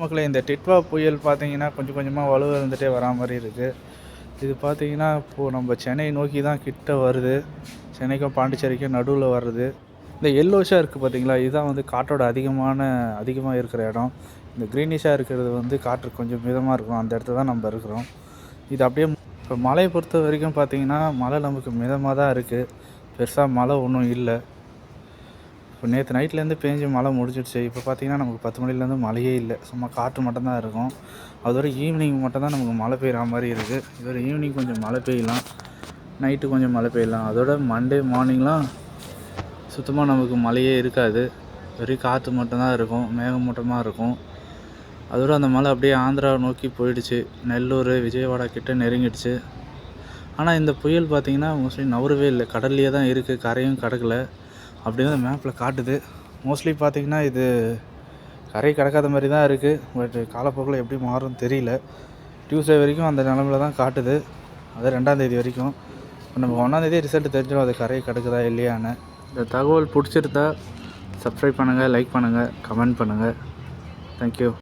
மக்களே, இந்த டிட்வா புயல் பார்த்தீங்கன்னா கொஞ்சம் கொஞ்சமாக வலுவிழந்துட்டே வரா மாதிரி இருக்குது. இது பார்த்தீங்கன்னா இப்போது நம்ம சென்னை நோக்கி தான் கிட்ட வருது. சென்னைக்கும் பாண்டிச்சேரிக்கும் நடுவில் வருது. இந்த எல்லோஷாக இருக்குது பார்த்தீங்களா, இதுதான் வந்து காற்றோட அதிகமாக இருக்கிற இடம். இந்த க்ரீனிஷாக இருக்கிறது வந்து காற்று கொஞ்சம் மிதமாக இருக்கும். அந்த இடத்துல தான் நம்ம இருக்கிறோம். இது அப்படியே இப்போ மழையை பொறுத்த வரைக்கும் பார்த்தீங்கன்னா மழை நமக்கு மிதமாக தான் இருக்குது. பெருசாக மழை ஒன்றும் இல்லை. இப்போ நேற்று நைட்லேருந்து பேஞ்சு மழை முடிஞ்சிடுச்சு. இப்போ பார்த்தீங்கன்னா நமக்கு 10 மணிலேருந்து மழையே இல்லை. சும்மா காற்று மட்டும்தான் இருக்கும். அதோட ஈவினிங் மட்டும் தான் நமக்கு மழை பெய்கிற மாதிரி இருக்குது. இதோட ஈவினிங் கொஞ்சம் மழை பெய்யலாம், நைட்டு கொஞ்சம் மழை பெய்யலாம். அதோட மண்டே மார்னிங்லாம் சுத்தமாக நமக்கு மழையே இருக்காது. வெறும் காற்று மட்டும்தான் இருக்கும், மேகமூட்டமாக இருக்கும். அதோட அந்த மழை அப்படியே ஆந்திராவை நோக்கி போயிடுச்சு. நெல்லூர், விஜயவாடா கிட்ட நெருங்கிடுச்சு. ஆனால் இந்த புயல் பார்த்திங்கன்னா மோஸ்ட்லி நவரவே இல்லை, கடல்லையே தான் இருக்குது, கரையும் கடக்கல. அப்படி தான் மேப்பில் காட்டுது. மோஸ்ட்லி பார்த்திங்கன்னா இது கரை கடக்காத மாதிரி தான் இருக்குது. பட் காலப்போக்கில் எப்படி மாறும்னு தெரியல. டியூஸ்டே வரைக்கும் அந்த நிலமையில தான் காட்டுது. அது 2ஆம் தேதி வரைக்கும். இப்போ நம்ம 1ஆம் தேதி ரிசல்ட் தெரிஞ்சிடும் அது கரை கடக்குதா இல்லையான்னு. இந்த தகவல் பிடிச்சிருந்தா சப்ஸ்கிரைப் பண்ணுங்கள், லைக் பண்ணுங்கள், கமெண்ட் பண்ணுங்கள். தேங்க்யூ.